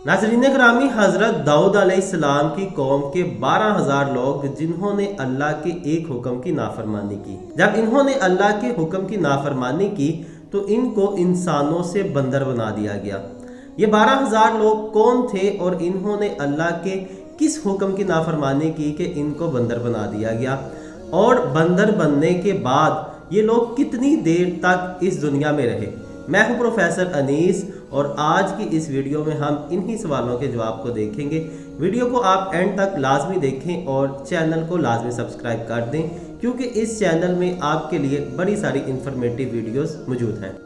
नाज़रीन करामी, हज़रत दाऊद अलैहिस्सलाम की कौम के 12,000 लोग जिन्होंने अल्लाह के एक हुक्म की नाफरमानी की। जब इन्होंने अल्लाह के हुक्म की नाफरमानी की तो इनको इंसानों से बंदर बना दिया गया। ये 12,000 लोग कौन थे और इन्होंने अल्लाह के किस हुक्म की नाफरमानी की कि इनको बंदर बना दिया गया, और बंदर बनने के बाद ये लोग कितनी देर तक इस दुनिया में रहे। मैं हूं प्रोफेसर अनीस और आज की इस वीडियो में हम इन्हीं सवालों के जवाब को देखेंगे। वीडियो को आप एंड तक लाजमी देखें और चैनल को लाजमी सब्सक्राइब कर दें, क्योंकि इस चैनल में आपके लिए बड़ी सारी इंफॉर्मेटिव वीडियोस मौजूद हैं।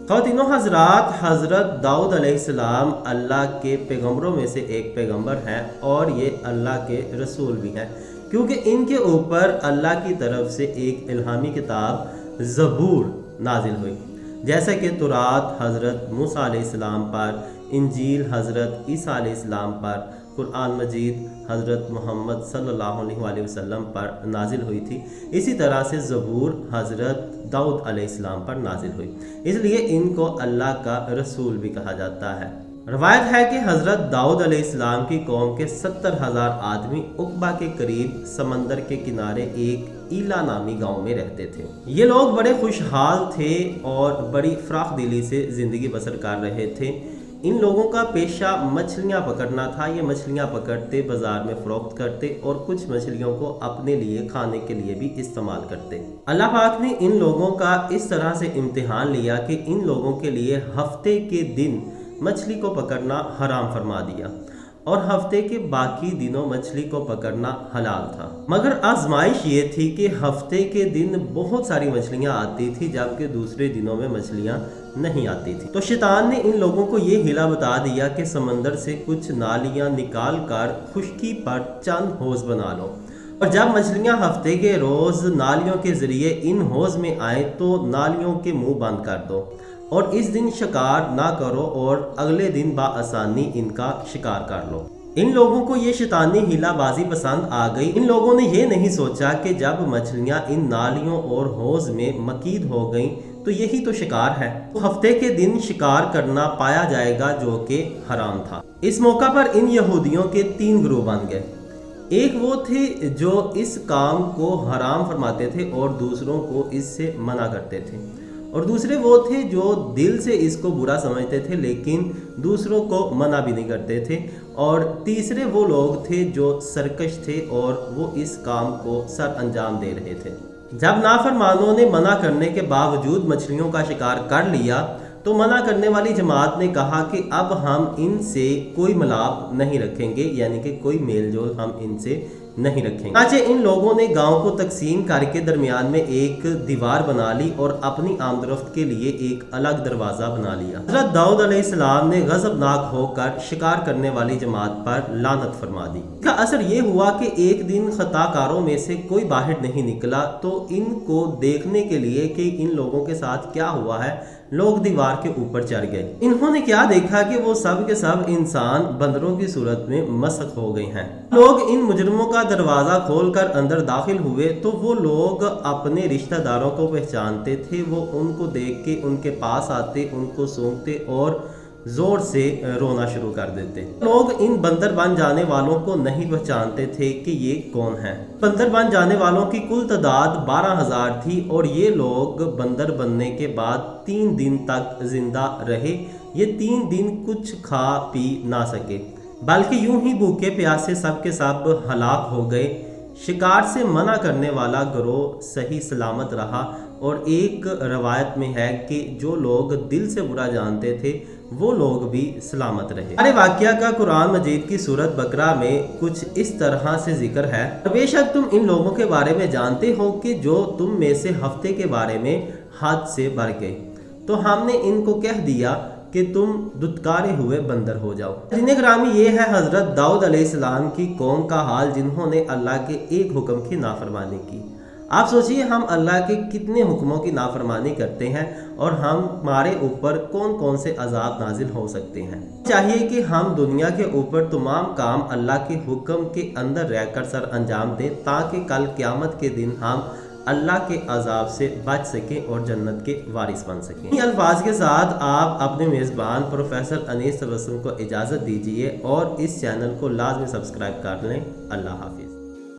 ख़वातीनो हज़रात, हज़रत दाऊद अलैहिस्सलाम अल्लाह के पैगम्बरों में से एक पैगम्बर हैं और ये अल्लाह के रसूल भी हैं, क्योंकि इनके ऊपर अल्लाह की तरफ से एक इल्हामी किताब ज़बूर नाजिल हुई। जैसा कि तौरात हज़रत मूसा अलैहिस्सलाम पर, इंजील हज़रत ईसा अलैहिस्सलाम पर, कुरान मजीद हज़रत मोहम्मद सल्लल्लाहु अलैहि वसल्लम पर नाजिल हुई थी, इसी तरह से ज़बूर हज़रत दाऊद अलैहिस्सलाम पर नाजिल हुई, इसलिए इनको अल्लाह का रसूल भी कहा जाता है। रवायत है कि हज़रत दाऊद अलैहिस्सलाम की कौम के 70,000 आदमी उक़बा के करीब समंदर के किनारे एक ईला नामी गांव में रहते थे। ये लोग बड़े खुशहाल थे और बड़ी फ़राख दिली से ज़िंदगी बसर कर रहे थे। इन लोगों का पेशा मछलियाँ पकड़ना था। ये मछलियाँ पकड़ते, बाजार में फ़रोख्त करते और कुछ मछलियों को अपने लिए खाने के लिए भी इस्तेमाल करते। अल्लाह पाक ने इन लोगों का इस तरह से इम्तिहान लिया कि इन लोगों के लिए हफ्ते के दिन मछली को पकड़ना हराम फरमा दिया और हफ्ते के बाकी दिनों मछली को पकड़ना हलाल था। मगर आजमाइश ये थी कि हफ्ते के दिन बहुत सारी मछलियाँ आती थी, जबकि दूसरे दिनों में मछलियाँ नहीं आती थी। तो शैतान ने इन लोगों को ये हिला बता दिया कि समंदर से कुछ नालियाँ निकाल कर खुश्की पर चंद हौज बना लो, और जब मछलियाँ हफ्ते के रोज़ नालियों के ज़रिए इन हौज में आए तो नालियों के मुंह बंद कर दो और इस दिन शिकार ना करो और अगले दिन बाआसानी इनका शिकार कर लो। इन लोगों को ये शैतानी हिलाबाजी पसंद आ गई। इन लोगों ने ये नहीं सोचा कि जब मछलियाँ इन नालियों और हौज में मकीद हो गईं तो यही तो शिकार है, तो हफ्ते के दिन शिकार करना पाया जाएगा, जो कि हराम था। इस मौका पर इन यहूदियों के 3 ग्रोह बन गए। एक वो थे जो इस काम को हराम फरमाते थे और दूसरों को इससे मना करते थे, और दूसरे वो थे जो दिल से इसको बुरा समझते थे लेकिन दूसरों को मना भी नहीं करते थे, और तीसरे वो लोग थे जो सरकश थे और वो इस काम को सर अंजाम दे रहे थे। जब नाफरमानों ने मना करने के बावजूद मछलियों का शिकार कर लिया तो मना करने वाली जमात ने कहा कि अब हम इनसे कोई मिलाप नहीं रखेंगे, यानी कि कोई मेल जोल हम इनसे नहीं रखेंगे। आज इन लोगों ने गांव को तकसीम करके दरमियान में एक दीवार बना ली और अपनी आमदरफ्त के लिए एक अलग दरवाजा बना लिया। हज़रत दाऊद अलैहिस्सलाम ने गज़बनाक होकर शिकार करने वाली जमात पर लानत फरमा दी। इसका असर ये हुआ कि एक दिन खताकारों में से कोई बाहर नहीं निकला, तो इनको देखने के लिए कि इन लोगों के साथ क्या हुआ है, लोग दीवार के ऊपर चढ़ गए। इन्होंने क्या देखा कि वो सब के सब इंसान बंदरों की सूरत में मसख हो गए हैं। लोग इन मुजरिमों का दरवाजा खोलकर अंदर दाखिल हुए तो वो लोग अपने रिश्तेदारों को पहचानते थे। वो उनको देख के उनके पास आते, उनको सूंघते और जोर से रोना शुरू कर देते। लोग इन बंदर बन जाने वालों को नहीं पहचानते थे कि ये कौन है। बंदर बन जाने वालों की कुल तादाद 12,000 थी और ये लोग बंदर बनने के बाद 3 दिन तक जिंदा रहे। ये 3 दिन कुछ खा पी ना सके, बल्कि यूं ही भूखे प्यासे सब के सब हलाक हो गए। शिकार से मना करने वाला गिरोह सही सलामत रहा, और एक रवायत में है कि जो लोग दिल से बुरा जानते थे वो लोग भी सलामत रहे। हमारे वाक़या का कुरान मजीद की सूरत बकरा में कुछ इस तरह से जिक्र है, बेशक तुम इन लोगों के बारे में जानते हो कि जो तुम में से हफ्ते के बारे में हद से बढ़ गए, तो हमने इनको कह दिया कि तुम दुत्कारे हुए बंदर हो जाओ। नाज़रीन करामी, ये है हज़रत दाऊद अलैहिस्सलाम की कौम का हाल जिन्होंने अल्लाह के एक हुक्म की नाफरमानी की। आप सोचिए हम अल्लाह के कितने हुक्मों की नाफरमानी करते हैं और हमारे ऊपर कौन कौन से अजाब नाजिल हो सकते हैं। चाहिए कि हम दुनिया के ऊपर तमाम काम अल्लाह के हुक्म के अंदर रहकर सर अंजाम दें ताकि कल क़यामत के दिन हम अल्लाह के अजाब से बच सकें और जन्नत के वारिस बन सकें। इन अल्फाज के साथ आप अपने मेज़बान प्रोफेसर अनीस तबस्सुम को इजाज़त दीजिए और इस चैनल को लाजमी सब्सक्राइब कर लें। अल्लाह हाफिज़।